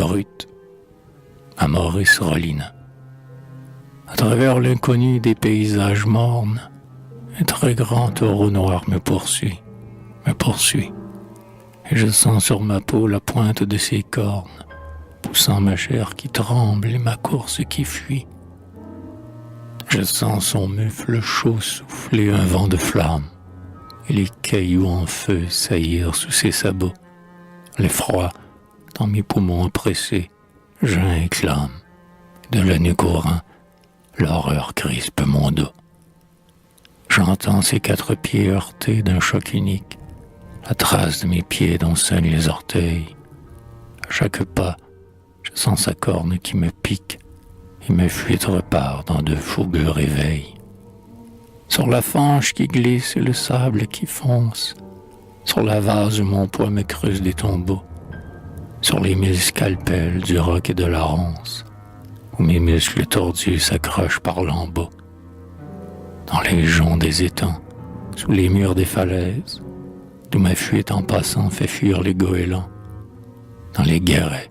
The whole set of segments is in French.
brute, à Maurice Rollin. À travers l'inconnu des paysages mornes, un très grand taureau noir me poursuit, et je sens sur ma peau la pointe de ses cornes, poussant ma chair qui tremble et ma course qui fuit. Je sens son mufle chaud souffler un vent de flamme, et les cailloux en feu saillir sous ses sabots. L'effroi, dans mes poumons oppressés, jeun et clame. De la nuque au rein, l'horreur crispe mon dos. J'entends ses 4 pieds heurtés d'un choc unique, la trace de mes pieds dont saignent les orteils. À chaque pas, je sens sa corne qui me pique, et mes fuites repart dans de fougueux réveils. Sur la fange qui glisse et le sable qui fonce, sur la vase où mon poids me creuse des tombeaux, sur les 1000 scalpels du roc et de la ronce, où mes muscles tordus s'accrochent par lambeaux. Dans les joncs des étangs, sous les murs des falaises, d'où ma fuite en passant fait fuir les goélands. Dans les guérets,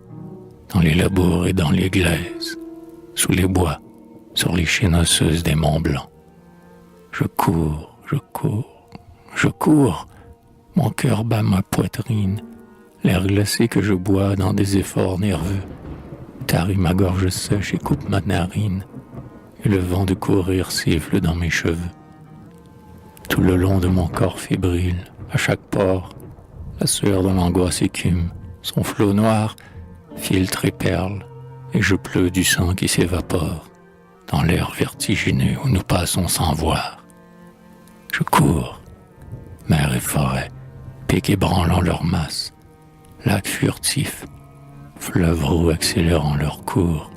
dans les labours et dans les glaises, sous les bois, sur les chines osseuses des monts blancs. Je cours, mon cœur bat ma poitrine, l'air glacé que je bois dans des efforts nerveux, tarit ma gorge sèche et coupe ma narine, et le vent de courir siffle dans mes cheveux. Tout le long de mon corps fébrile, à chaque pore, la sueur de l'angoisse écume, son flot noir filtre et perle, et je pleure du sang qui s'évapore, dans l'air vertigineux où nous passons sans voir. Je cours, mer et forêt, pics ébranlant leur masse, lacs furtifs, fleuves roux accélérant leur cours,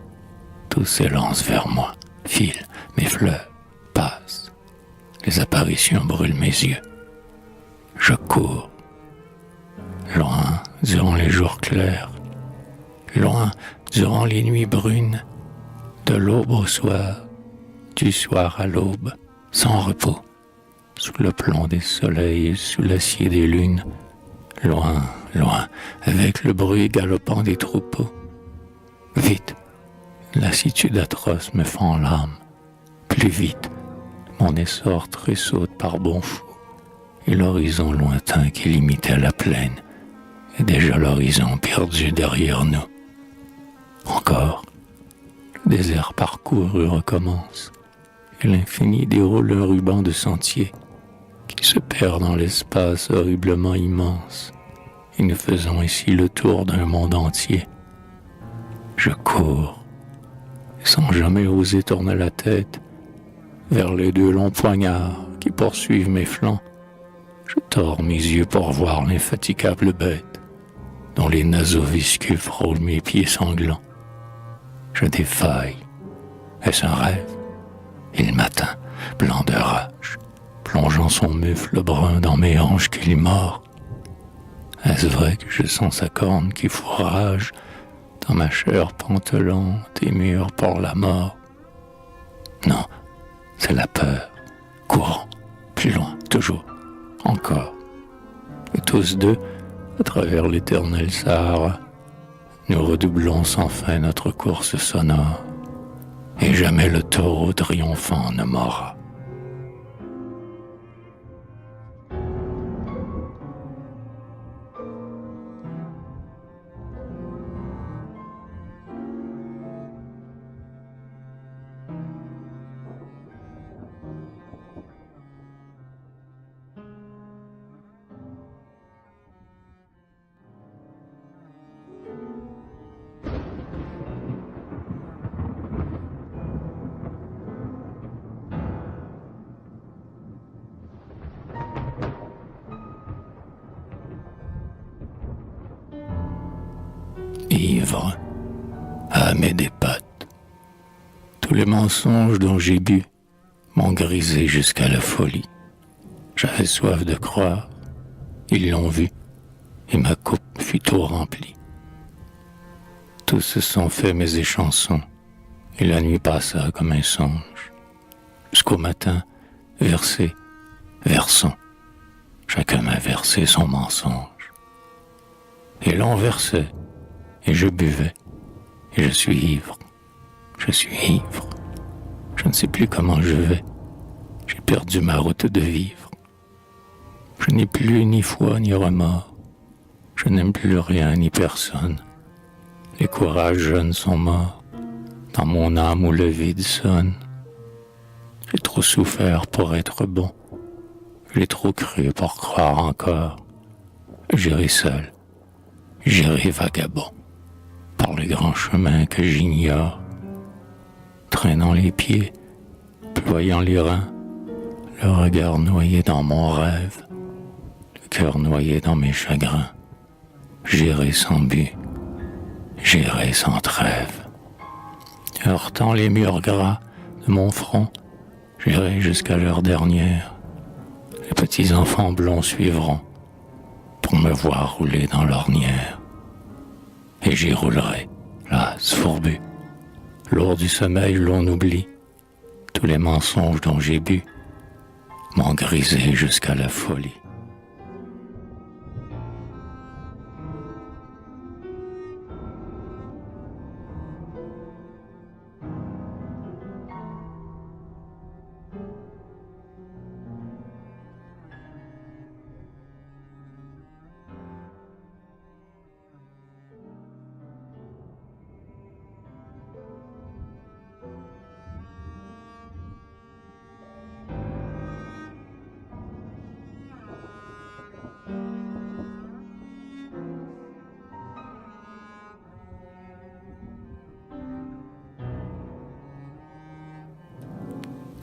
tout s'élance vers moi, file, mes fleuves, passent, les apparitions brûlent mes yeux. Je cours, loin durant les jours clairs, loin durant les nuits brunes, de l'aube au soir, du soir à l'aube, sans repos, sous le plomb des soleils et sous l'acier des lunes, loin, avec le bruit galopant des troupeaux. Vite, lassitude atroce me fend l'âme. Plus vite, mon essor tressaute par bons fous, et l'horizon lointain qui limitait la plaine est déjà l'horizon perdu derrière nous. Encore, le désert parcouru recommence, et l'infini déroule un ruban de sentiers qui se perd dans l'espace horriblement immense, et nous faisons ici le tour d'un monde entier. Je cours, sans jamais oser tourner la tête vers les 2 longs poignards qui poursuivent mes flancs. Je tords mes yeux pour voir l'infatigable bête dont les naseaux visqueux frôlent mes pieds sanglants. Je défaille. Est-ce un rêve? Il m'atteint, blanc de rage, plongeant son mufle brun dans mes hanches qu'il mord. Est-ce vrai que je sens sa corne qui fourrage dans ma chair pantelante et mûre pour la mort? Non, c'est la peur. Courant, plus loin, toujours, encore. Et tous deux, à travers l'éternel Sahara, nous redoublons sans fin notre course sonore, et jamais le taureau triomphant ne m'aura. Ivre, âmé des pattes, tous les mensonges dont j'ai bu m'ont grisé jusqu'à la folie. J'avais soif de croire, ils l'ont vu, et ma coupe fut tout remplie. Tous se sont faits mes échansons, et la nuit passa comme un songe. Jusqu'au matin, versons, chacun m'a versé son mensonge. Et l'on versait, et je buvais, et je suis ivre. Je suis ivre. Je ne sais plus comment je vais. J'ai perdu ma route de vivre. Je n'ai plus ni foi ni remords. Je n'aime plus rien ni personne. Les courages jeunes sont morts. Dans mon âme où le vide sonne. J'ai trop souffert pour être bon. J'ai trop cru pour croire encore. J'irai seul, j'irai vagabond, par les grands chemins que j'ignore. Traînant les pieds, ployant les reins, le regard noyé dans mon rêve, le cœur noyé dans mes chagrins. J'irai sans but, j'irai sans trêve. Heurtant les murs gras de mon front, j'irai jusqu'à l'heure dernière. Les petits enfants blonds suivront pour me voir rouler dans l'ornière. Et j'y roulerai, là, fourbu. Lourd du sommeil, l'on oublie tous les mensonges dont j'ai bu, m'ont grisé jusqu'à la folie.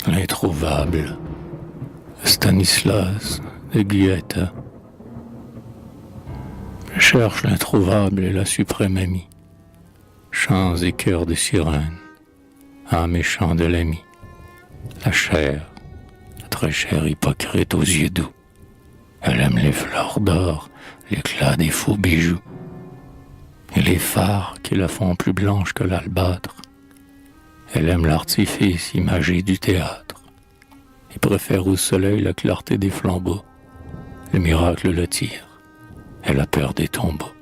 L'introuvable, Stanislas de Goethe. Je cherche l'introuvable et la suprême amie, chants et chœurs de sirène, âme et chant de l'ami, la chair, la très chère hypocrite aux yeux doux. Elle aime les fleurs d'or, l'éclat des faux bijoux, et les phares qui la font plus blanche que l'albâtre. Elle aime l'artifice imagé du théâtre et préfère au soleil la clarté des flambeaux. Le miracle le tire, elle a peur des tombeaux.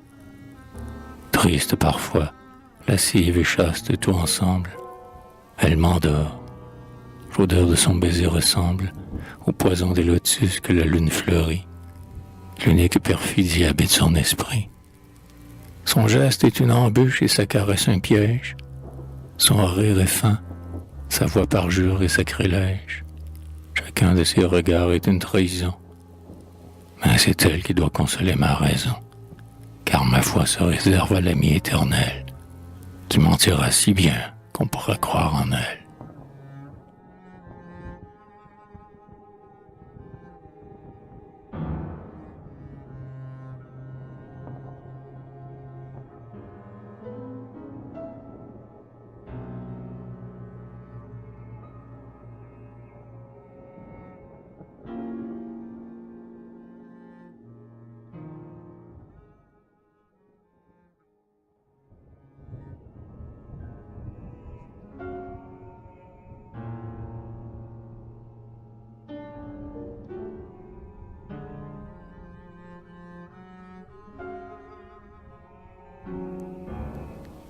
Triste parfois, lascive et chaste tout ensemble, elle m'endort. L'odeur de son baiser ressemble au poison des lotus que la lune fleurit. L'unique perfidie habite son esprit. Son geste est une embûche et sa caresse un piège. Son rire est fin, sa voix parjure et sacrilège. Chacun de ses regards est une trahison. Mais c'est elle qui doit consoler ma raison, car ma foi se réserve à l'ami éternel, qui mentira si bien qu'on pourra croire en elle.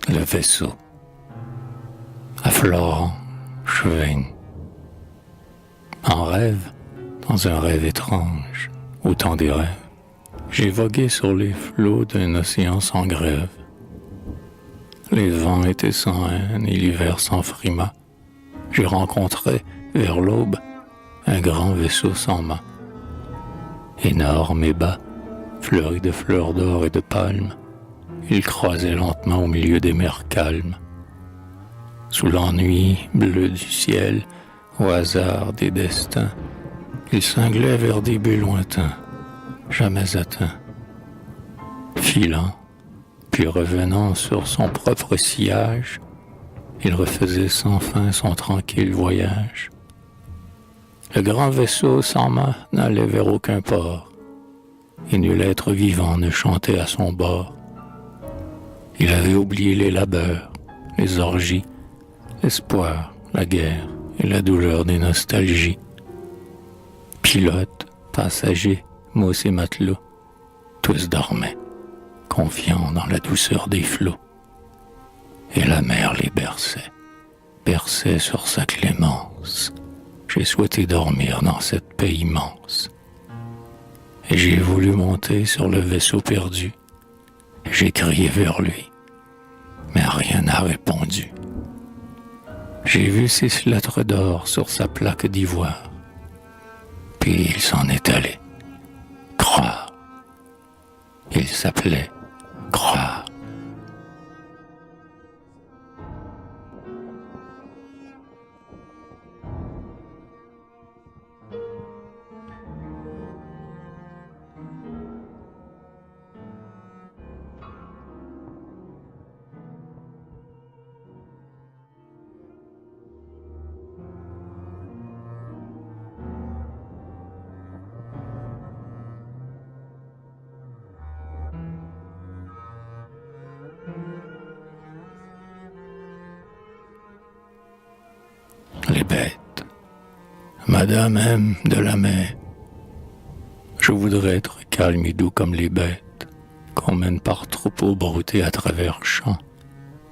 Le vaisseau, à Florent Schwein. En rêve, dans un rêve étrange, au temps des rêves, j'ai vogué sur les flots d'un océan sans grève. Les vents étaient sans haine et l'hiver sans frimas. J'ai rencontré, vers l'aube, un grand vaisseau sans mât. Énorme et bas, fleuri de fleurs d'or et de palmes, il croisait lentement au milieu des mers calmes. Sous l'ennui bleu du ciel, au hasard des destins, il cinglait vers des buts lointains, jamais atteints. Filant, puis revenant sur son propre sillage, il refaisait sans fin son tranquille voyage. Le grand vaisseau sans mât n'allait vers aucun port, et nul être vivant ne chantait à son bord. Il avait oublié les labeurs, les orgies, l'espoir, la guerre et la douleur des nostalgies. Pilotes, passagers, mousse et matelots, tous dormaient, confiants dans la douceur des flots. et la mer les berçait sur sa clémence. J'ai souhaité dormir dans cette paix immense. Et j'ai voulu monter sur le vaisseau perdu. J'ai crié vers lui, mais rien n'a répondu. J'ai vu 6 lettres d'or sur sa plaque d'ivoire. Puis il s'en est allé. Croire. Il s'appelait Croire. Les bêtes. Madame M. de la mer. Je voudrais être calme et doux comme les bêtes qu'on mène par troupeaux broutés à travers champs.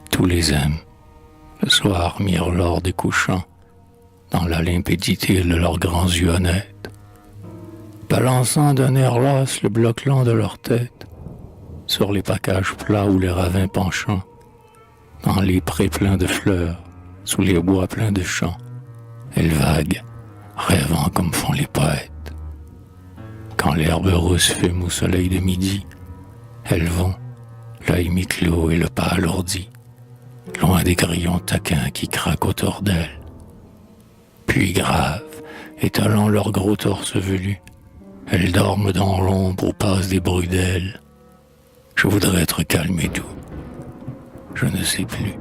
Tous les aiment. Le soir mirent l'or des couchants dans la limpidité de leurs grands yeux honnêtes, balançant d'un air las le bloc lent de leur tête sur les packages plats ou les ravins penchants, dans les prés pleins de fleurs, sous les bois pleins de champs. Elles vaguent, rêvant comme font les poètes. Quand l'herbe rousse fume au soleil de midi, elles vont, l'œil mi-clos et le pas alourdi, loin des grillons taquins qui craquent autour d'elles. Puis graves, étalant leur gros torse velu, elles dorment dans l'ombre où passent des bruits d'ailes. Je voudrais être calme et doux. Je ne sais plus.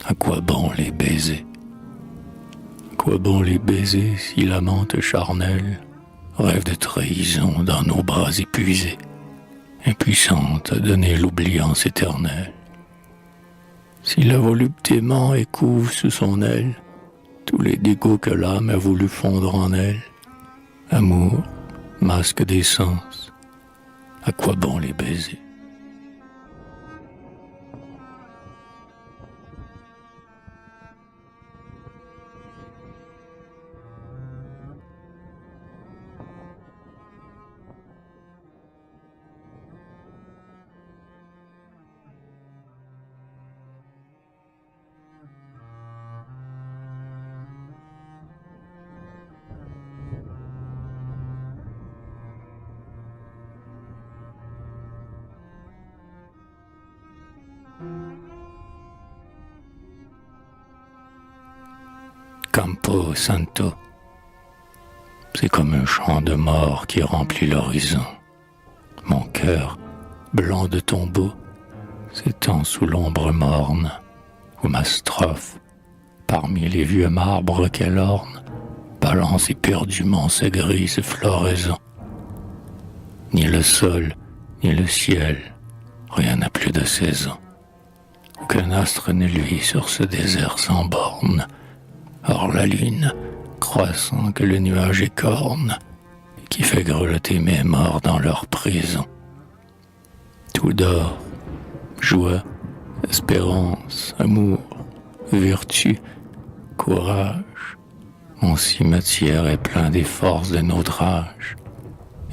À quoi bon les baisers? À quoi bon les baisers si l'amante charnelle rêve de trahison dans nos bras épuisés, impuissante à donner l'oubliance éternelle? Si la volupté ment et couvre sous son aile tous les dégoûts que l'âme a voulu fondre en elle, amour, masque des sens, à quoi bon les baisers? Campo Santo, c'est comme un champ de mort qui remplit l'horizon. Mon cœur, blanc de tombeau, s'étend sous l'ombre morne, où ma strophe, parmi les vieux marbres qu'elle orne, balance éperdument sa grise floraison. Ni le sol, ni le ciel, rien n'a plus de saison. Aucun astre ne luit sur ce désert sans borne. Or la lune, croissant que le nuage écorne, qui fait grelotter mes morts dans leur prison. Tout dort, joie, espérance, amour, vertu, courage. Mon cimetière est plein des forces de notre âge,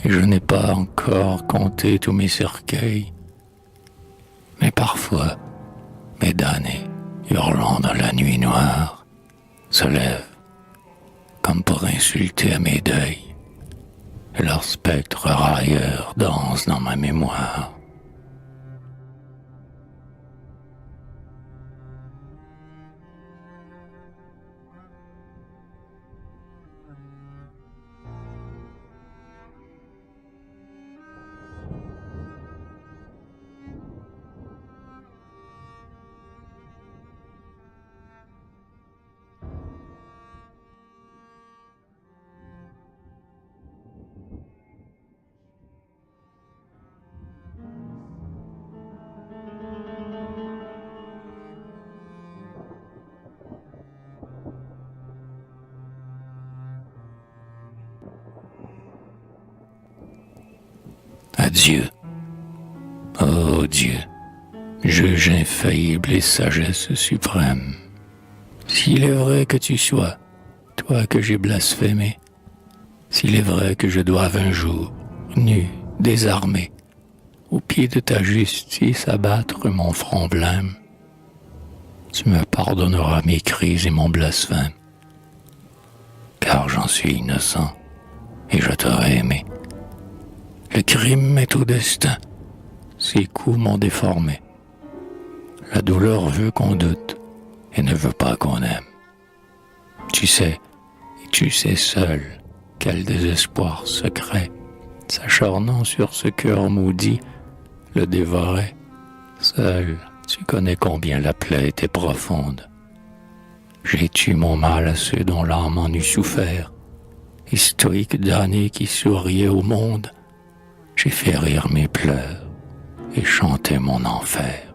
et je n'ai pas encore compté tous mes cercueils. Mais parfois, mes damnés, hurlant dans la nuit noire, se lèvent comme pour insulter à mes deuils, et leur spectre railleur danse dans ma mémoire. Adieu. Ô Dieu, juge infaillible et sagesse suprême, s'il est vrai que tu sois, toi que j'ai blasphémé, s'il est vrai que je doive un jour, nu, désarmé, au pied de ta justice abattre mon front blême, tu me pardonneras mes cris et mon blasphème, car j'en suis innocent et je t'aurais aimé. Le crime est au destin, ses coups m'ont déformé. La douleur veut qu'on doute et ne veut pas qu'on aime. Tu sais seul quel désespoir secret, s'acharnant sur ce cœur maudit, le dévorait. Seul, tu connais combien la plaie était profonde. J'ai tué mon mal à ceux dont l'âme en eût souffert, et stoïque damné qui souriait au monde, j'ai fait rire mes pleurs et chanter mon enfer.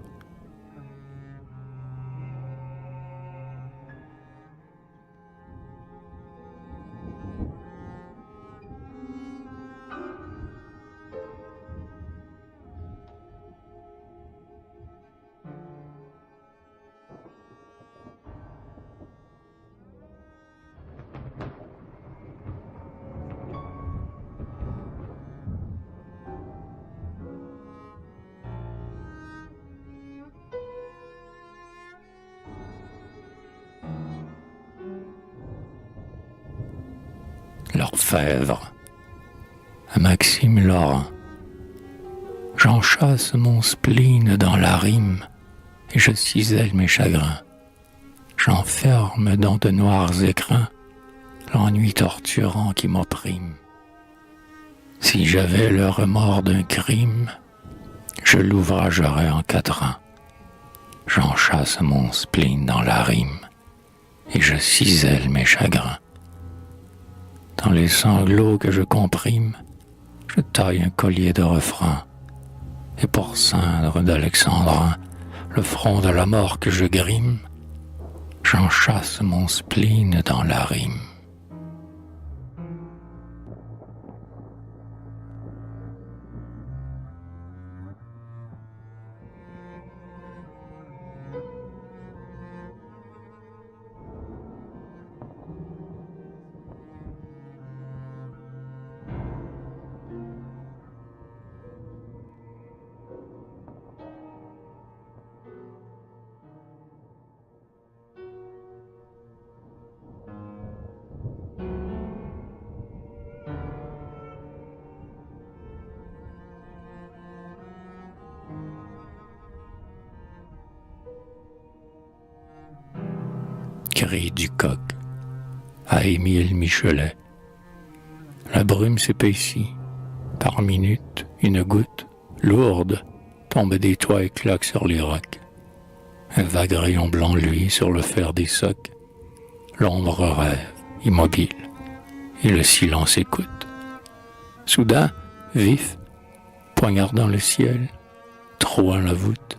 L'orfèvre, à Maxime Laurent. J'enchâsse mon spleen dans la rime et je cisèle mes chagrins. J'enferme dans de noirs écrins l'ennui torturant qui m'opprime. Si j'avais le remords d'un crime, je l'ouvragerais en quatrains. J'enchâsse mon spleen dans la rime et je cisèle mes chagrins. Dans les sanglots que je comprime, je taille un collier de refrains. Et pour ceindre d'alexandrin le front de la mort que je grime, j'enchâsse mon spleen dans la rime. Cri du coq à Émile Michelet. La brume s'épaissit. Par minute, une goutte, lourde, tombe des toits et claque sur les rocs. Un vague rayon blanc luit sur le fer des socs. L'ombre rêve, immobile, et le silence écoute. Soudain, vif, poignardant le ciel, trouant la voûte,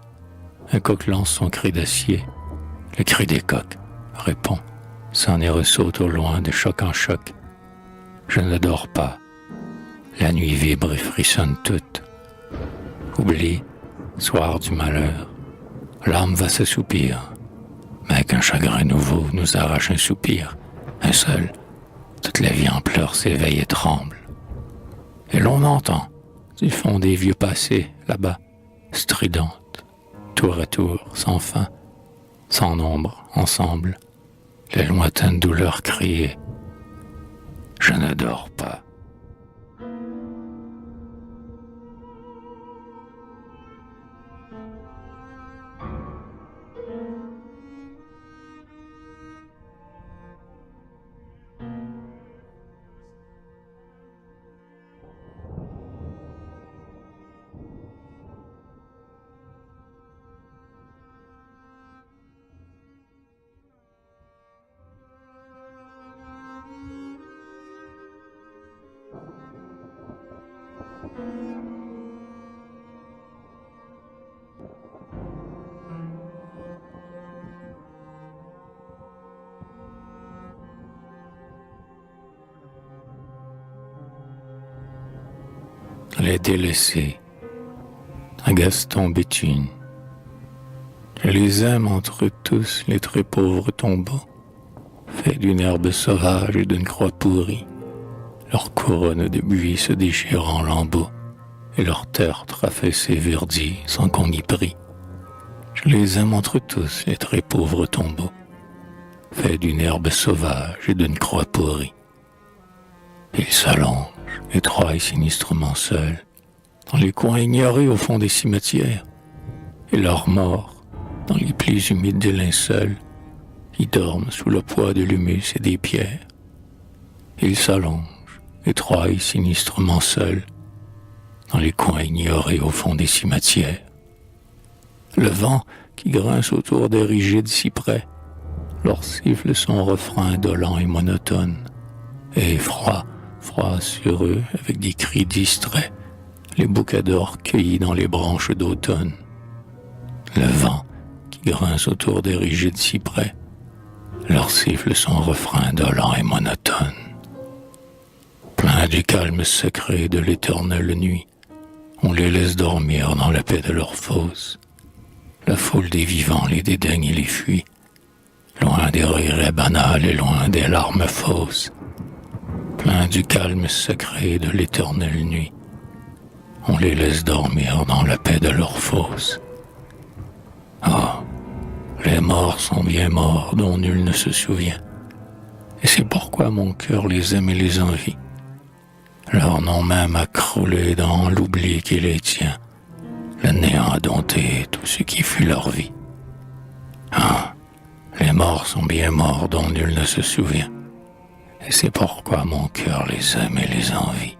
un coq lance son cri d'acier. Le cri des coqs répond, s'en et ressaute au loin de choc en choc. Je ne dors pas, la nuit vibre et frissonne toute. Oublie, soir du malheur, l'âme va s'assoupir, mais qu'un chagrin nouveau nous arrache un soupir, un seul, toute la vie en pleurs s'éveille et tremble. Et l'on entend, du fond des vieux passés, là-bas, stridente, tour à tour, sans fin, sans nombre, ensemble, les lointaines douleurs criées. Je ne dors pas. les délaissés, à Gaston Béthune. Je les aime entre eux tous, les très pauvres tombeaux, faits d'une herbe sauvage et d'une croix pourrie, leur couronne de buis se déchire en lambeaux, et leur tertre affaissée verdit sans qu'on y prie. Je les aime entre eux tous, les très pauvres tombeaux, faits d'une herbe sauvage et d'une croix pourrie. Ils s'allongent, étroits et sinistrement seuls, dans les coins ignorés au fond des cimetières, et leurs morts, dans les plis humides des linceuls, qui dorment sous le poids de l'humus et des pierres. Ils s'allongent, étroits et sinistrement seuls, dans les coins ignorés au fond des cimetières. Le vent qui grince autour des rigides cyprès leur siffle son refrain indolent et monotone, et froid sur eux, avec des cris distraits, les bouquets d'or cueillis dans les branches d'automne. Le vent qui grince autour des rigides cyprès leur siffle son refrain indolent et monotone. Plein du calme secret de l'éternelle nuit, on les laisse dormir dans la paix de leur fosse. La foule des vivants les dédaigne et les fuit, loin des rires banals et loin des larmes fausses. Plein du calme secret de l'éternelle nuit, on les laisse dormir dans la paix de leur fosse. Ah, les morts sont bien morts dont nul ne se souvient, et c'est pourquoi mon cœur les aime et les envie. Leur nom même a croulé dans l'oubli qui les tient, le néant a dompté tout ce qui fut leur vie. Ah, les morts sont bien morts dont nul ne se souvient, et c'est pourquoi mon cœur les aime et les envie.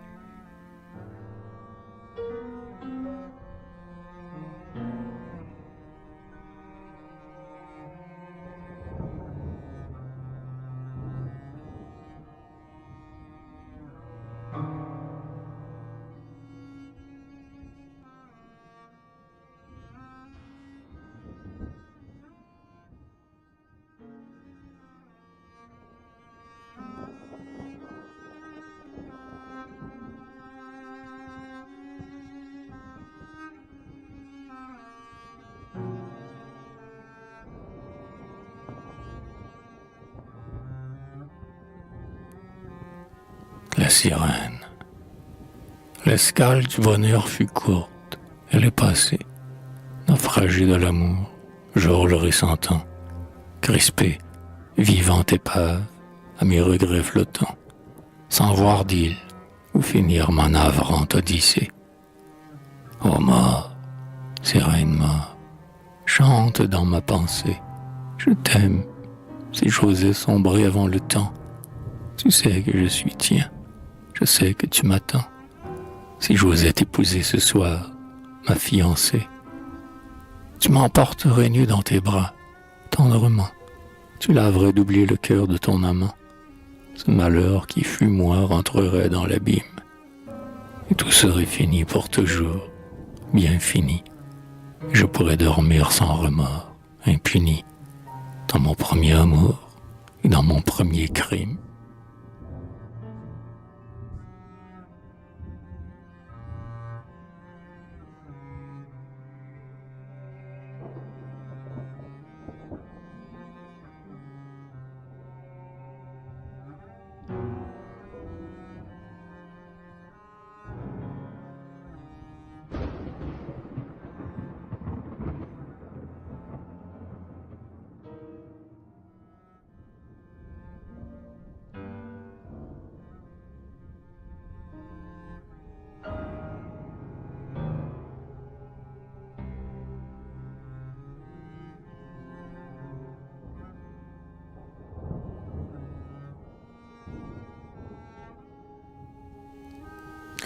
La sirène. L'escale du bonheur fut courte, elle est passée, naufragée de l'amour, jour le ressentant, crispée, vivante épave, à mes regrets flottants, sans voir d'île où finir ma navrante odyssée. Ô mort, sirène mort, chante dans ma pensée, je t'aime, si j'osais sombrer avant le temps, tu sais que je suis tien. Je sais que tu m'attends. Si j'osais t'épouser ce soir, ma fiancée, tu m'emporterais nu dans tes bras, tendrement. Tu laverais d'oublier le cœur de ton amant. Ce malheur qui fut moi rentrerait dans l'abîme. Et tout serait fini pour toujours, bien fini. Je pourrais dormir sans remords, impuni, dans mon premier amour et dans mon premier crime.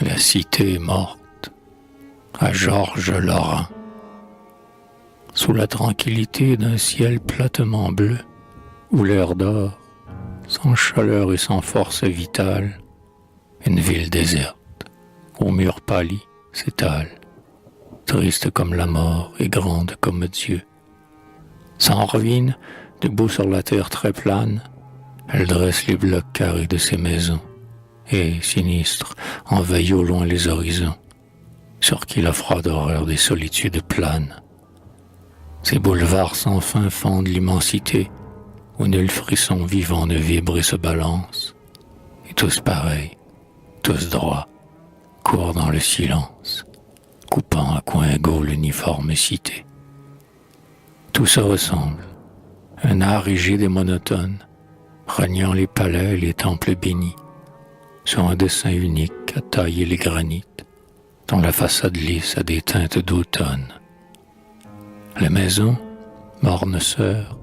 La cité est morte, à Georges Laurent. Sous la tranquillité d'un ciel platement bleu, où l'air dort, sans chaleur et sans force vitale, une ville déserte, aux murs pâlis, s'étale, triste comme la mort et grande comme Dieu. Sans ruines, debout sur la terre très plane, elle dresse les blocs carrés de ses maisons, et, sinistre, envahit au loin les horizons, sur qui la froide horreur des solitudes plane. Ces boulevards sans fin fendent l'immensité, où nul frisson vivant ne vibre et se balance, et tous pareils, tous droits, courent dans le silence, coupant à coins égaux l'uniforme cité. Tout se ressemble, un art rigide et monotone, reniant les palais et les temples bénis, sur un dessin unique à tailler les granites, dont la façade lisse a des teintes d'automne. Les maisons, mornes sœurs,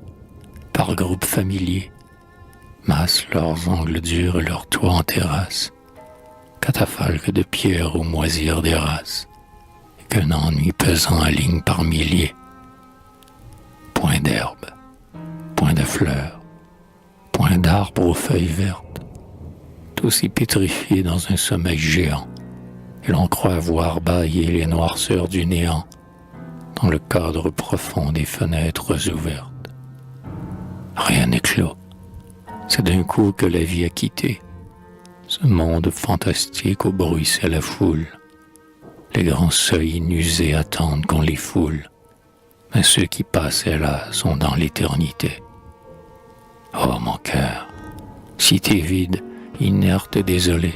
par groupes familiers, massent leurs angles durs et leurs toits en terrasse, catafalques de pierre ou moisir des races, et qu'un ennui pesant aligne par milliers. Point d'herbe, point de fleurs, point d'arbres aux feuilles vertes, tous y pétrifiés dans un sommeil géant, et l'on croit voir bâiller les noirceurs du néant dans le cadre profond des fenêtres ouvertes. Rien n'est clos, c'est d'un coup que la vie a quitté ce monde fantastique où bruissait la foule. Les grands seuils inusés attendent qu'on les foule, mais ceux qui passaient là sont dans l'éternité. Oh mon cœur, si t'es vide, inerte et désolé,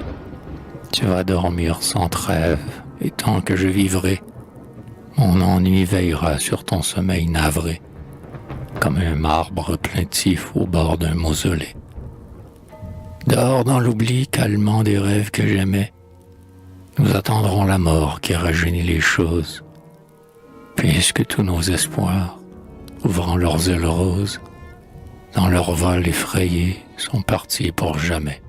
tu vas dormir sans trêve, et tant que je vivrai, mon ennui veillera sur ton sommeil navré, comme un marbre plaintif au bord d'un mausolée. Dors dans l'oubli calmant des rêves que j'aimais, nous attendrons la mort qui rajeunit les choses, puisque tous nos espoirs, ouvrant leurs ailes roses, dans leur vol effrayé, sont partis pour jamais.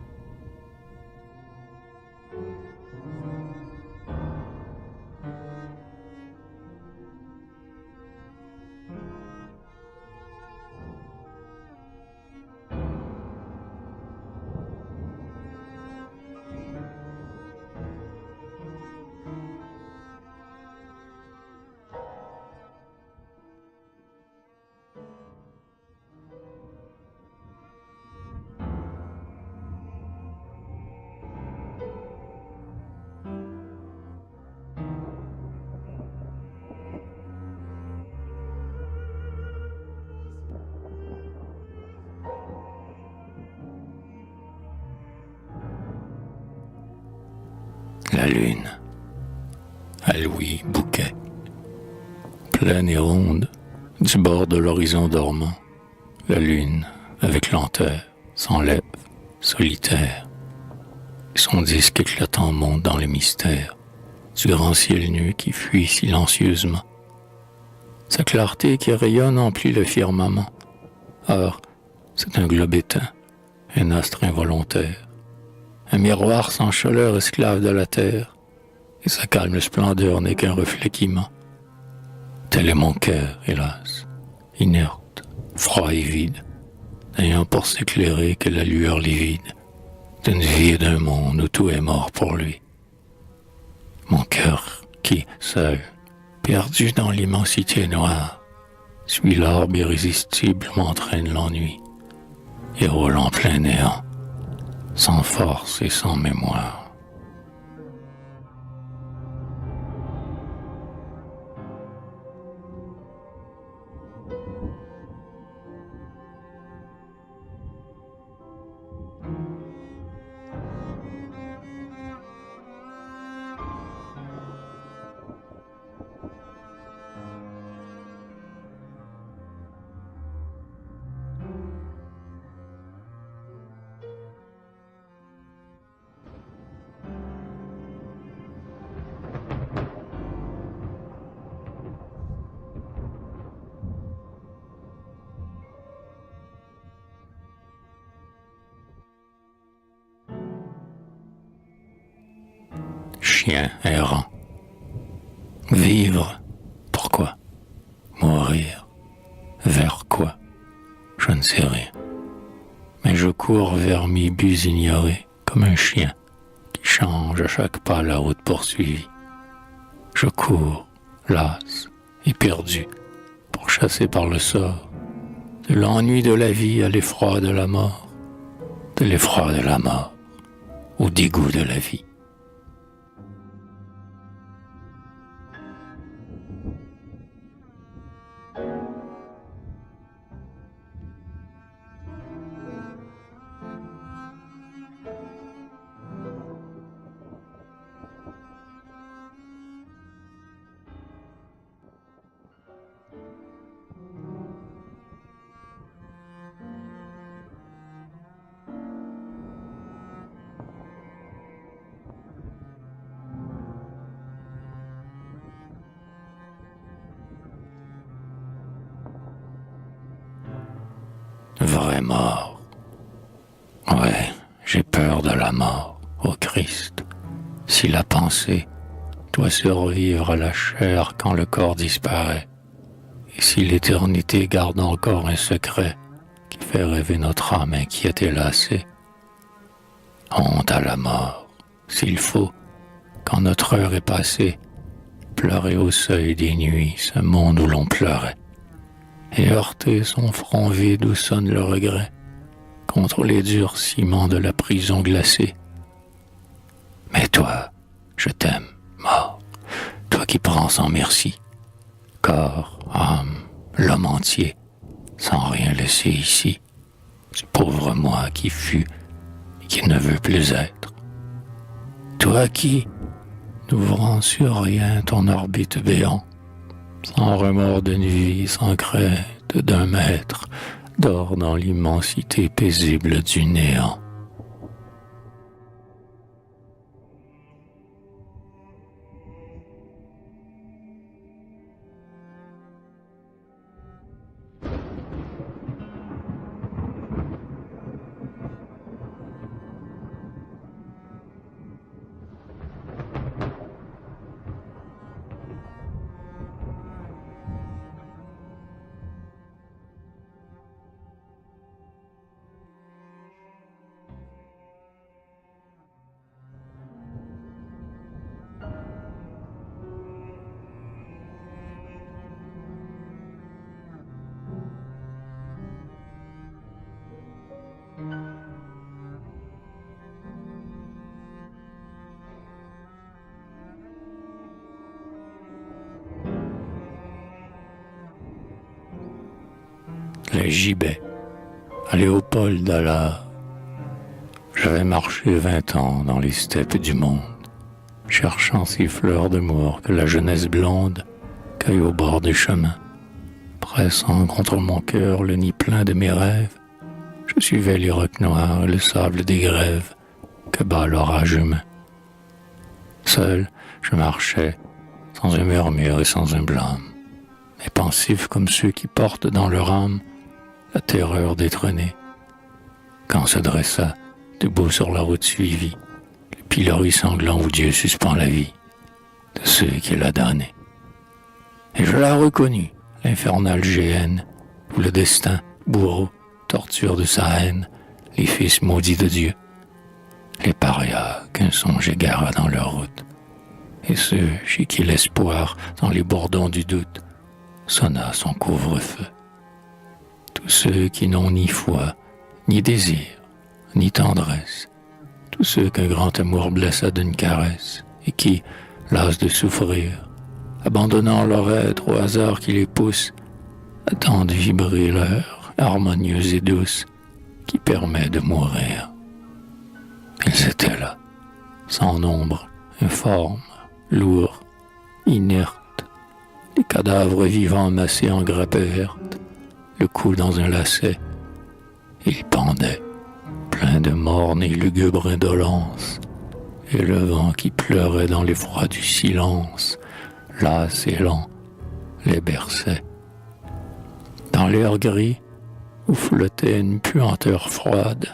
La lune, à Louis Bouquet, pleine et ronde, du bord de l'horizon dormant, la lune, avec lenteur, s'enlève, solitaire, et son disque éclatant monte dans les mystères du grand ciel nu qui fuit silencieusement. Sa clarté qui rayonne emplit le firmament. Or, c'est un globe éteint, un astre involontaire, un miroir sans chaleur esclave de la terre, et sa calme splendeur n'est qu'un reflet qui ment. Tel est mon cœur, hélas, inerte, froid et vide, n'ayant pour s'éclairer que la lueur livide d'une vie et d'un monde où tout est mort pour lui. Mon cœur qui, seul, perdu dans l'immensité noire, suit l'orbe irrésistible m'entraîne l'ennui, et roule en plein néant, sans force et sans mémoire. Chien errant. Vivre, pourquoi? Mourir, vers quoi? Je ne sais rien. Mais je cours vers mes buts ignorés, comme un chien qui change à chaque pas la route poursuivie. Je cours, las et perdu, pour chasser par le sort de l'ennui de la vie à l'effroi de la mort, de l'effroi de la mort au dégoût de la vie. vraie mort. Ouais, j'ai peur de la mort, ô Christ. Si la pensée doit survivre à la chair quand le corps disparaît, et si l'éternité garde encore un secret qui fait rêver notre âme inquiète et lassée, honte à la mort, s'il faut, quand notre heure est passée, pleurer au seuil des nuits ce monde où l'on pleurait, et heurter son front vide où sonne le regret contre les durs ciments de la prison glacée. Mais toi, je t'aime, mort, toi qui prends sans merci, corps, âme, l'homme entier, sans rien laisser ici, ce pauvre moi qui fut et qui ne veut plus être. Toi qui, n'ouvrant sur rien ton orbite béant, sans remords d'une vie, sans crainte d'un maître, dors dans l'immensité paisible du néant. Le gibet, à Léopold Allard. J'avais marché 20 ans dans les steppes du monde, cherchant ces fleurs d'amour que la jeunesse blonde cueille au bord des chemins. Pressant contre mon cœur le nid plein de mes rêves, je suivais les rocs noirs et le sable des grèves que bat l'orage humain. Seul, je marchais, sans un murmure et sans un blâme, mais pensif comme ceux qui portent dans leur âme la terreur détrônée. Quand se dressa, debout sur la route suivie, le pilori sanglant où Dieu suspend la vie de ceux qui l'a damné. Et je la reconnus, l'infernale géhenne, où le destin, bourreau, torture de sa haine, les fils maudits de Dieu, les parias qu'un songe égara dans leur route, et ceux chez qui l'espoir, dans les bourdons du doute, sonna son couvre-feu. Tous ceux qui n'ont ni foi, ni désir, ni tendresse, tous ceux qu'un grand amour blessa d'une caresse, et qui, las de souffrir, abandonnant leur être au hasard qui les pousse, attendent vibrer l'heure harmonieuse et douce qui permet de mourir. Ils étaient là, sans nombre, informes, lourds, inertes, les cadavres vivants massés en grappes vertes, le cou dans un lacet. Ils pendaient, pleins de morne et lugubre indolence, et le vent qui pleurait dans l'effroi du silence, las et lent, les berçait. Dans l'air gris, où flottait une puanteur froide,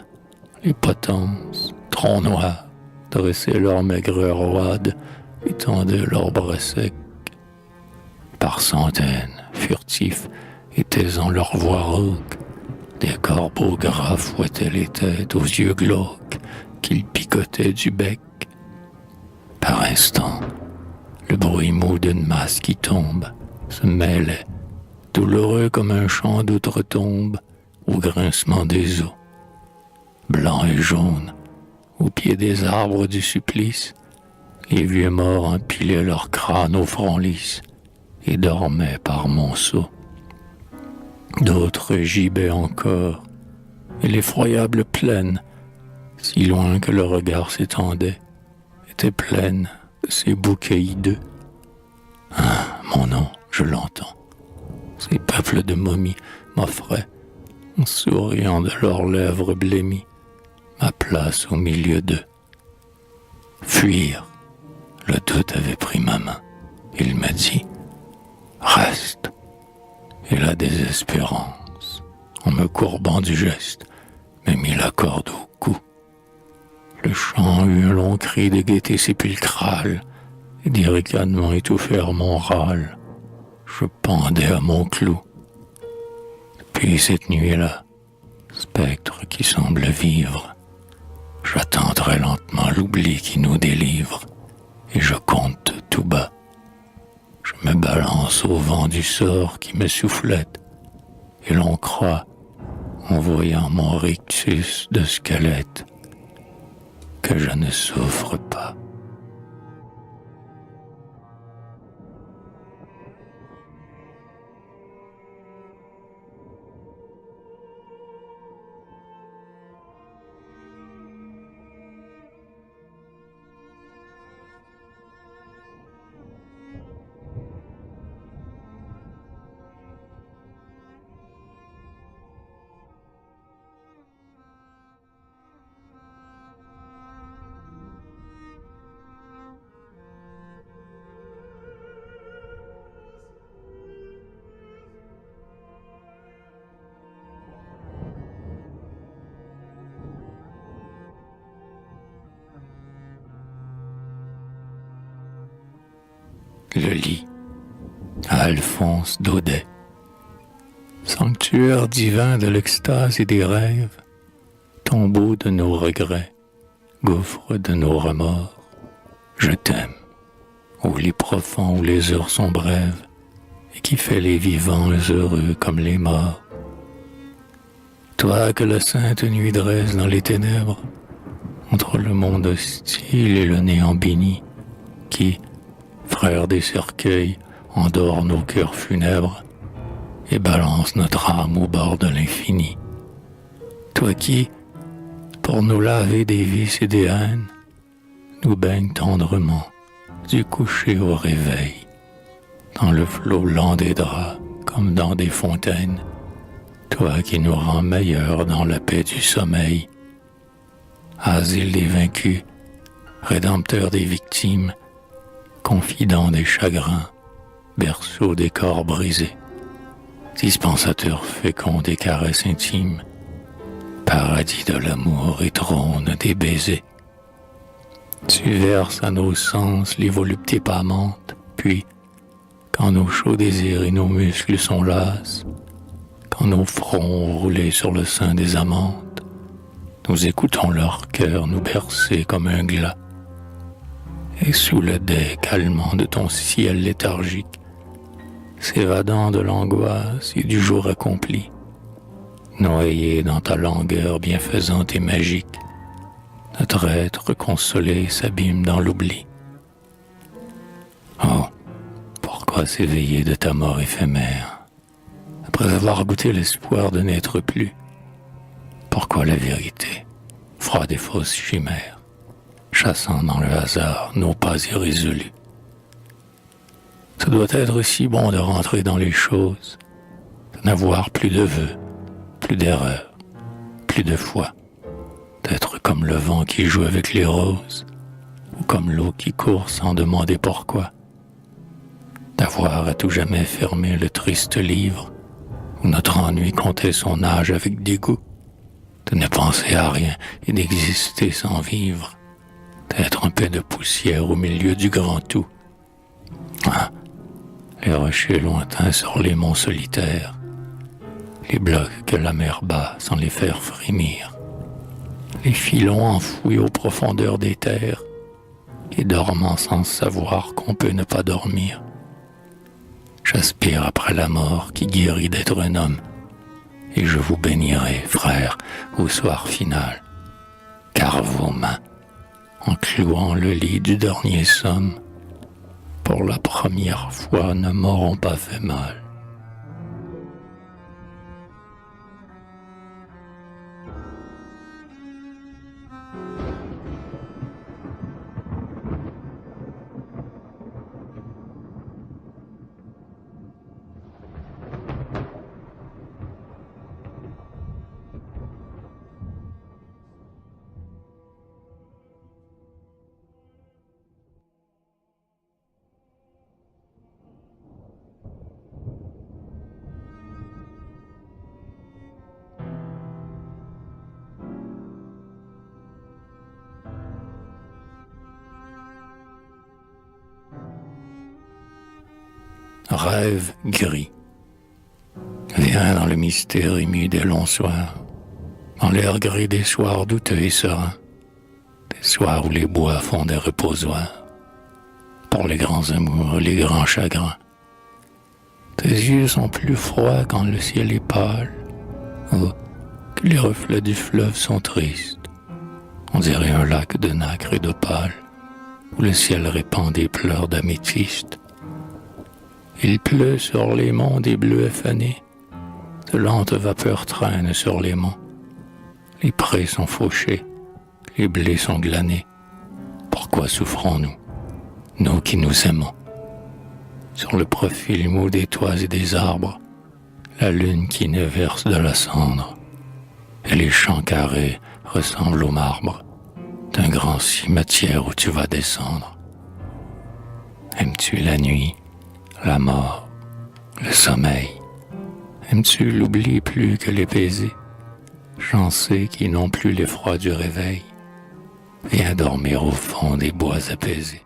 les potences, troncs noirs, dressaient leurs maigreurs roides et tendaient leurs bras secs. Par centaines, furtifs et taisant leur voix rauque, des corbeaux gras fouettaient les têtes aux yeux glauques qu'ils picotaient du bec. Par instant, le bruit mou d'une masse qui tombe se mêlait, douloureux comme un chant d'outre-tombe, au grincement des eaux. Blanc et jaune, au pied des arbres du supplice, les vieux morts empilaient leurs crânes au front lisse et dormaient par monceaux. D'autres gibaient encore, et l'effroyable plaine, si loin que le regard s'étendait, était pleine de ces bouquets hideux. Ah, mon nom, je l'entends. Ces peuples de momies m'offraient, en souriant de leurs lèvres blêmies, ma place au milieu d'eux. Fuir, le doute avait pris ma main. Il m'a dit « Reste ». Et la désespérance en me courbant du geste, me mit la corde au cou. Le chant eut un long cri de gaieté sépulcrale, et des ricanements étouffèrent mon râle. Je pendais à mon clou. Puis cette nuit-là, spectre qui semble vivre, j'attendrai lentement l'oubli qui nous délivre, et je compte tout bas. Je me balance au vent du sort qui me soufflette, et l'on croit, en voyant mon rictus de squelette, que je ne souffre pas. Le lit, à Alphonse Daudet. Sanctuaire divin de l'extase et des rêves, tombeau de nos regrets, gouffre de nos remords, je t'aime, au lit profond où les heures sont brèves, et qui fait les vivants heureux comme les morts. Toi que la sainte nuit dresse dans les ténèbres, entre le monde hostile et le néant béni, qui, frère des cercueils, endort nos cœurs funèbres et balance notre âme au bord de l'infini. Toi qui, pour nous laver des vices et des haines, nous baignes tendrement du coucher au réveil, dans le flot lent des draps comme dans des fontaines, toi qui nous rends meilleurs dans la paix du sommeil. Asile des vaincus, rédempteur des victimes, confident des chagrins, berceau des corps brisés, dispensateur fécond des caresses intimes, paradis de l'amour et trône des baisers. Tu verses à nos sens les voluptés pâmantes, puis, quand nos chauds désirs et nos muscles sont lasses, quand nos fronts ont roulé sur le sein des amantes, nous écoutons leur cœur nous bercer comme un glas. Et sous le dais calmant de ton ciel léthargique, s'évadant de l'angoisse et du jour accompli, noyé dans ta langueur bienfaisante et magique, notre être consolé s'abîme dans l'oubli. Oh, pourquoi s'éveiller de ta mort éphémère, après avoir goûté l'espoir de n'être plus? Pourquoi la vérité, froide et fausse chimère, chassant dans le hasard nos pas irrésolus? Ça doit être si bon de rentrer dans les choses, de n'avoir plus de vœux, plus d'erreurs, plus de foi, d'être comme le vent qui joue avec les roses, ou comme l'eau qui court sans demander pourquoi, d'avoir à tout jamais fermé le triste livre où notre ennui comptait son âge avec dégoût, de ne penser à rien et d'exister sans vivre, d'être un peu de poussière au milieu du grand tout. Ah, les rochers lointains sur les monts solitaires, les blocs que la mer bat sans les faire frémir, les filons enfouis aux profondeurs des terres et dormant sans savoir qu'on peut ne pas dormir. J'aspire après la mort qui guérit d'être un homme, et je vous bénirai, frères, au soir final, car vos mains, en clouant le lit du dernier somme, pour la première fois ne m'auront pas fait mal. rêve gris. Viens dans le mystère ému des longs soirs, dans l'air gris des soirs douteux et sereins, des soirs où les bois font des reposoirs, pour les grands amours, les grands chagrins. Tes yeux sont plus froids quand le ciel est pâle, oh, que les reflets du fleuve sont tristes. On dirait un lac de nacre et d'opale, où le ciel répand des pleurs d'améthyste. Il pleut sur les monts des bleus effanés, de lentes vapeurs traînent sur les monts. Les prés sont fauchés, les blés sont glanés. Pourquoi souffrons-nous, nous qui nous aimons? Sur le profil mou des toits et des arbres, la lune qui ne verse de la cendre, et les champs carrés ressemblent au marbre d'un grand cimetière où tu vas descendre. Aimes-tu la nuit, la mort, le sommeil? Aimes-tu l'oubli plus que les baisers, chanceux qui n'ont plus l'effroi du réveil? Viens dormir au fond des bois apaisés.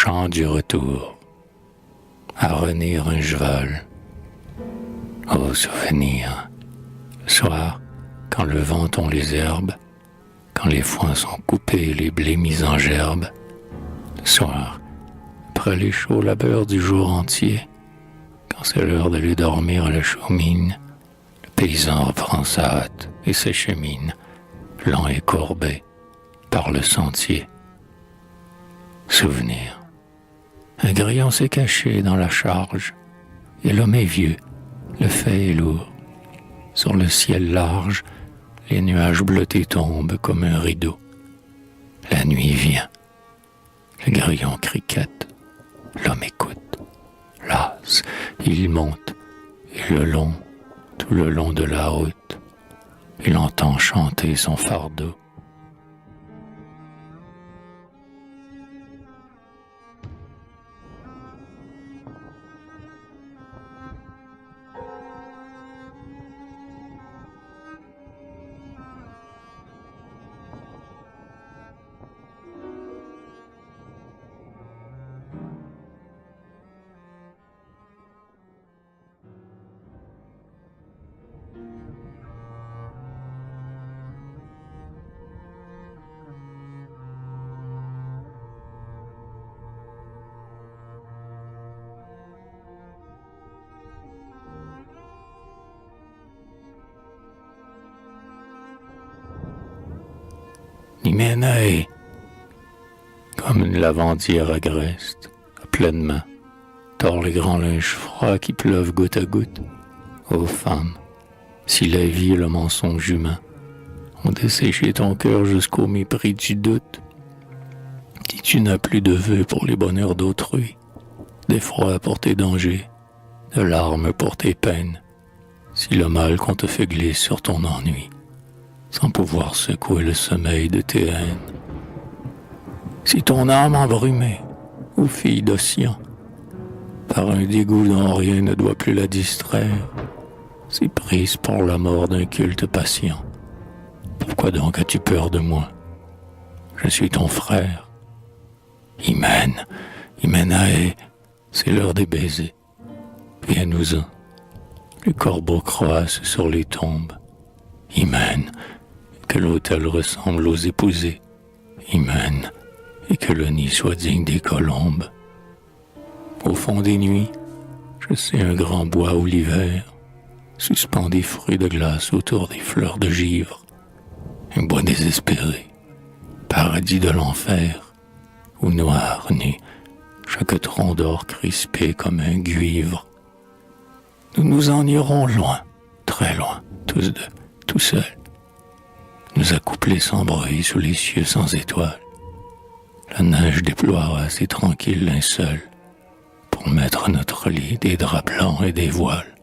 Chant du retour, à renir un cheval. Ô souvenir, le soir, quand le vent tond les herbes, quand les foins sont coupés et les blés mis en gerbe, le soir, après les chauds labeurs du jour entier, quand c'est l'heure d'aller dormir à la chaumine, le paysan reprend sa hâte et s'échemine, lent et courbé, par le sentier. Souvenir. Un grillon s'est caché dans la charge, et l'homme est vieux, le fait est lourd. Sur le ciel large, les nuages bleutés tombent comme un rideau. La nuit vient, le grillon criquette, l'homme écoute. Las, il monte, et tout le long de la route, il entend chanter son fardeau. Niménae, comme une lavandière agreste, à pleine main, tord les grands linges froids qui pleuvent goutte à goutte. Ô femme, si la vie et le mensonge humain ont desséché ton cœur jusqu'au mépris du doute, si tu n'as plus de vœux pour les bonheurs d'autrui, d'effroi pour tes dangers, de larmes pour tes peines, si le mal qu'on te fait glisser sur ton ennui, sans pouvoir secouer le sommeil de tes haines. Si ton âme embrumée, ô fille d'océan, par un dégoût dont rien ne doit plus la distraire, si prise pour la mort d'un culte patient, pourquoi donc as-tu peur de moi? Je suis ton frère. Hyménae, c'est l'heure des baisers. Viens-nous-en. Les corbeaux croissent sur les tombes. Hymen, que l'autel ressemble aux épousées. Hymen, et que le nid soit digne des colombes. Au fond des nuits, je sais un grand bois où l'hiver suspend des fruits de glace autour des fleurs de givre. Un bois désespéré, paradis de l'enfer, où noir, nu, chaque tronc d'or crispé comme un guivre. Nous nous en irons loin, très loin, tous deux, tout seuls, nous accoupler sans bruit sous les cieux sans étoiles. La neige déploiera ses tranquilles linceuls pour mettre à notre lit des draps blancs et des voiles.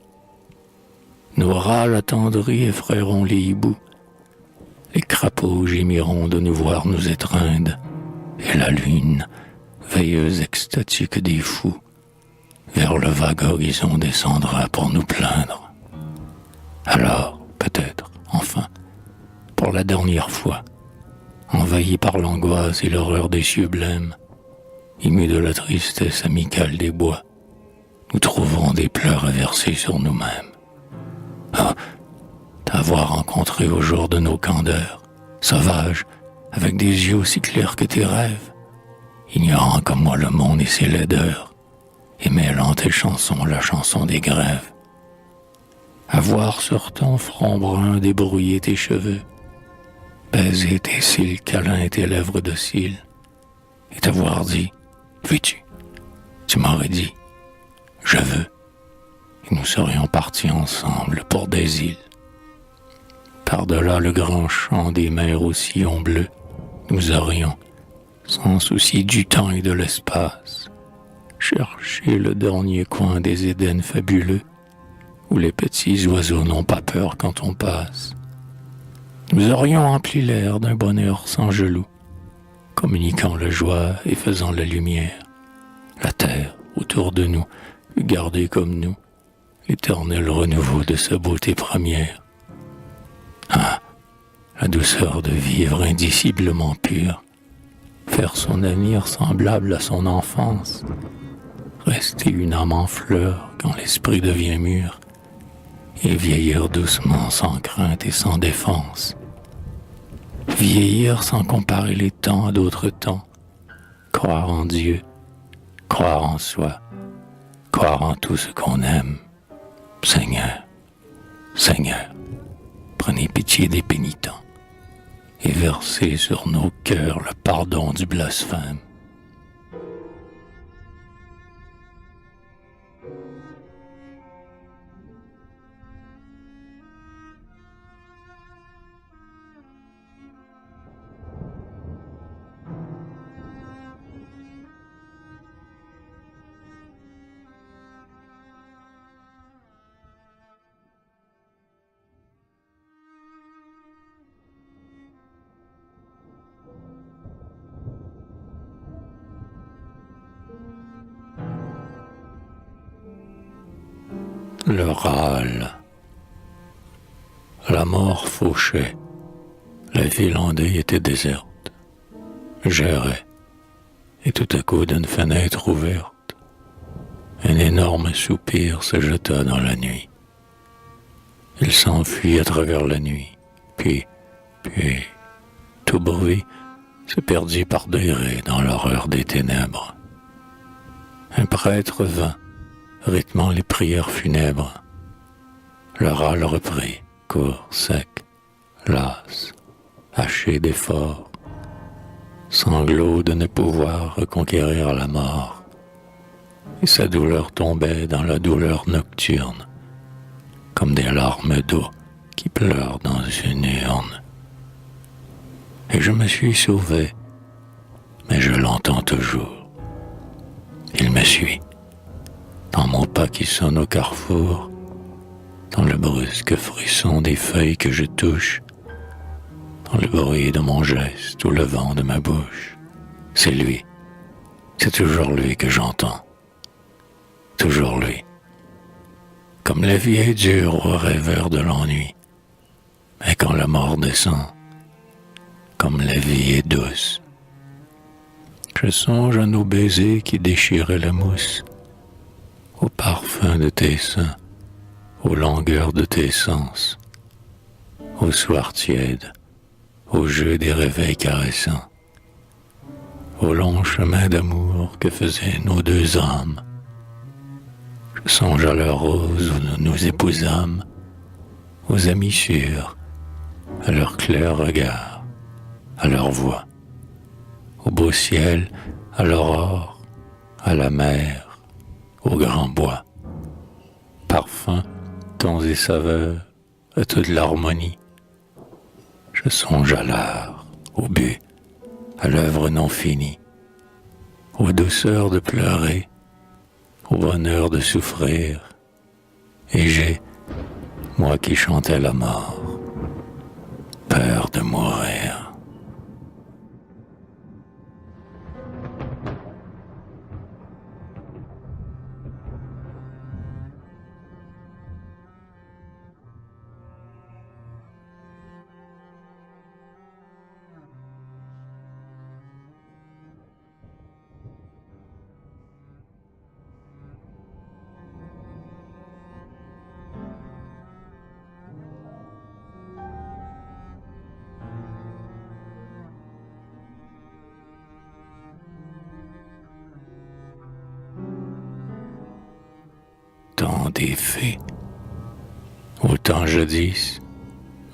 Nos râles attendris effraieront les hiboux. Les crapauds gémiront de nous voir nous étreindre, et la lune, veilleuse extatique des fous, vers le vague horizon descendra pour nous plaindre. Alors, peut-être, enfin, pour la dernière fois, envahi par l'angoisse et l'horreur des cieux blêmes, émus de la tristesse amicale des bois, nous trouverons des pleurs à verser sur nous-mêmes. Ah, t'avoir rencontré au jour de nos candeurs, sauvage, avec des yeux aussi clairs que tes rêves, ignorant comme moi le monde et ses laideurs, et mêlant tes chansons la chanson des grèves. Avoir sur ton front brun débrouillé tes cheveux, baiser tes cils câlins et tes lèvres dociles, et t'avoir dit, veux-tu, tu m'aurais dit, je veux, et nous serions partis ensemble pour des îles. Par-delà le grand champ des mers aux sillons bleus, nous aurions, sans souci du temps et de l'espace, cherché le dernier coin des Édens fabuleux, où les petits oiseaux n'ont pas peur quand on passe. Nous aurions empli l'air d'un bonheur sans gelou, communiquant la joie et faisant la lumière. La terre, autour de nous, eût gardé comme nous l'éternel renouveau de sa beauté première. Ah, la douceur de vivre indiciblement pur, faire son avenir semblable à son enfance, rester une âme en fleurs quand l'esprit devient mûr, et vieillir doucement sans crainte et sans défense. Vieillir sans comparer les temps à d'autres temps, croire en Dieu, croire en soi, croire en tout ce qu'on aime. Seigneur, Seigneur, prenez pitié des pénitents et versez sur nos cœurs le pardon du blasphème. Le râle. La mort fauchait. La ville endeuillée était déserte. J'errais. Et tout à coup, d'une fenêtre ouverte, un énorme soupir se jeta dans la nuit. Il s'enfuit à travers la nuit. Puis, tout bruit se perdit par degrés dans l'horreur des ténèbres. Un prêtre vint, rythmant les prières funèbres. Le râle reprit, court, sec, las, haché d'efforts, sanglot de ne pouvoir reconquérir la mort. Et sa douleur tombait dans la douleur nocturne, comme des larmes d'eau qui pleurent dans une urne. Et je me suis sauvé, mais je l'entends toujours. Il me suit. Dans mon pas qui sonne au carrefour, dans le brusque frisson des feuilles que je touche, dans le bruit de mon geste ou le vent de ma bouche. C'est lui, c'est toujours lui que j'entends, toujours lui. Comme la vie est dure aux rêveurs de l'ennui, mais quand la mort descend, comme la vie est douce. Je songe à nos baisers qui déchiraient la mousse, au parfum de tes seins, aux longueurs de tes sens, au soir tiède, au jeu des réveils caressants, au long chemin d'amour que faisaient nos deux âmes. Je songe à leur rose où nous nous épousâmes, aux amis sûrs, à leur clair regard, à leur voix, au beau ciel, à l'aurore, à la mer, au grand bois. Parfums, tons et saveurs, à toute l'harmonie. Je songe à l'art, au but, à l'œuvre non finie, aux douceurs de pleurer, au bonheur de souffrir. Et j'ai, moi qui chantais la mort, peur de mourir. Tant des fées, autant jadis,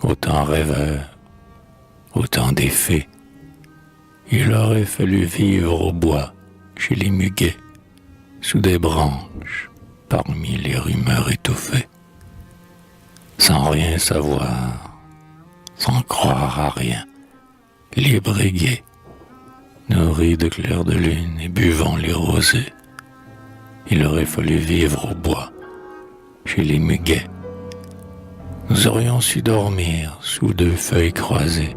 autant rêveur, autant des fées. Il aurait fallu vivre au bois, chez les muguets, sous des branches, parmi les rumeurs étouffées, sans rien savoir, sans croire à rien, libre et gai, nourris de clairs de lune et buvant les rosées. Il aurait fallu vivre au bois, chez les muguets. Nous aurions su dormir sous deux feuilles croisées,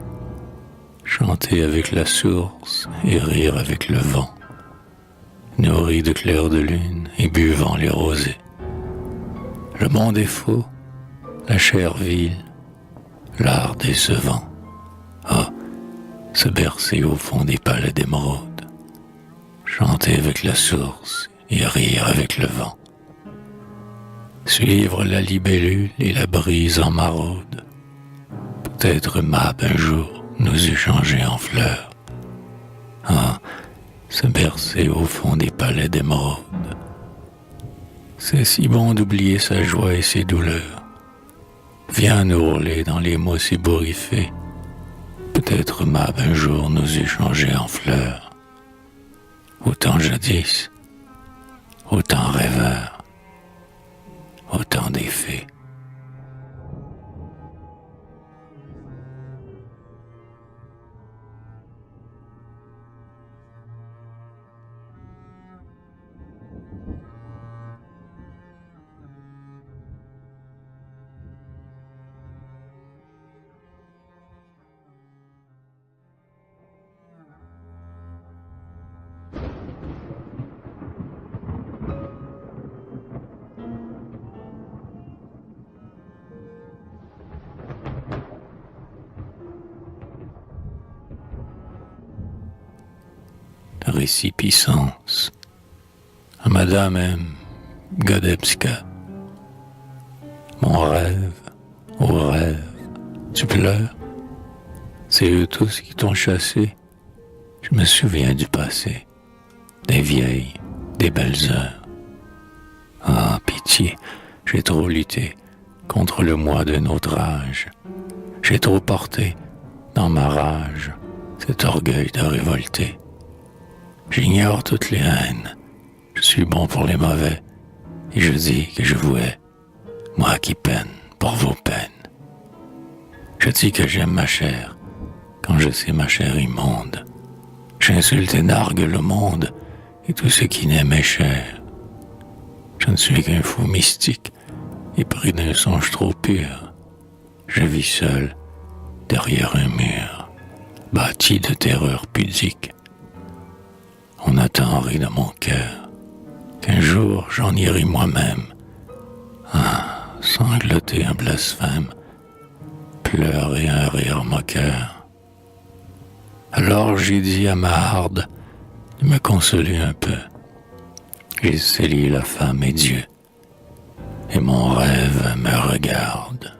chanter avec la source et rire avec le vent, nourris de clairs de lune et buvant les rosées. Le monde est faux, la chair vile, l'art décevant. Ah, se bercer au fond des palais d'émeraude, chanter avec la source et rire avec le vent, suivre la libellule et la brise en maraude. Peut-être Mab un jour nous eût changé en fleurs. Ah, se bercer au fond des palais d'émeraude. C'est si bon d'oublier sa joie et ses douleurs. Viens nous rouler dans les mousses ébouriffées. Peut-être Mab un jour nous eût changé en fleurs. Autant jadis, autant rêveur, autant des fées. Récipiscence à Madame M. Godebska. Mon rêve, ô rêve, tu pleures? C'est eux tous qui t'ont chassé. Je me souviens du passé, des vieilles, des belles heures. Ah, pitié, j'ai trop lutté contre le moi de notre âge. J'ai trop porté, dans ma rage, cet orgueil de révolter. J'ignore toutes les haines, je suis bon pour les mauvais, et je dis que je vous hais, moi qui peine pour vos peines. Je dis que j'aime ma chair, quand je sais ma chair immonde. J'insulte et nargue le monde, et tout ce qui naît m'est cher. Je ne suis qu'un fou mystique, épris d'un songe trop pur. Je vis seul, derrière un mur, bâti de terreurs pudiques. On a tant ri de mon cœur, qu'un jour j'en irai moi-même. Ah, sangloter un blasphème, pleurer un rire moqueur. Alors j'ai dit à ma harde de me consoler un peu. J'ai scellé la femme et Dieu, et mon rêve me regarde.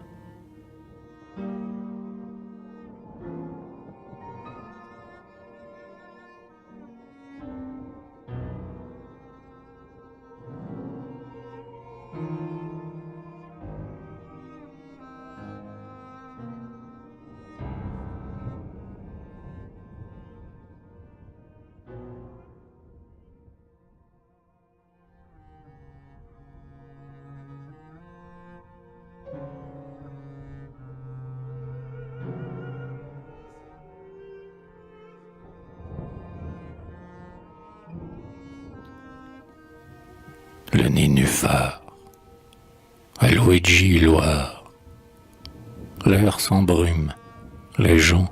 le nénuphar, à Luigi Loire. L'air s'embrume, les joncs,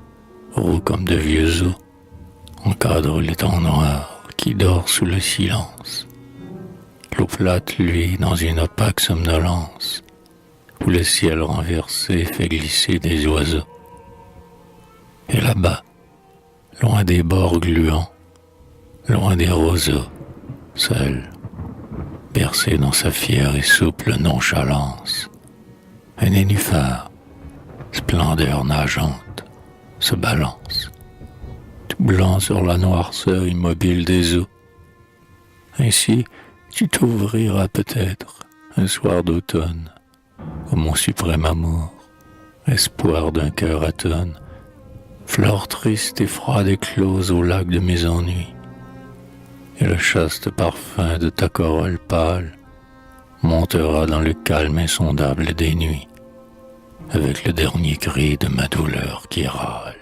roux comme de vieux os, encadrent l'étang noir qui dort sous le silence. L'eau plate, lui, dans une opaque somnolence, où le ciel renversé fait glisser des oiseaux. Et là-bas, loin des bords gluants, loin des roseaux, seul, bercé dans sa fière et souple nonchalance, un nénuphar, splendeur nageante, se balance, tout blanc sur la noirceur immobile des eaux. Ainsi, tu t'ouvriras peut-être un soir d'automne, ô mon suprême amour, espoir d'un cœur atone, fleur triste et froide éclose au lac de mes ennuis, et le chaste parfum de ta corolle pâle montera dans le calme insondable des nuits, avec le dernier cri de ma douleur qui râle.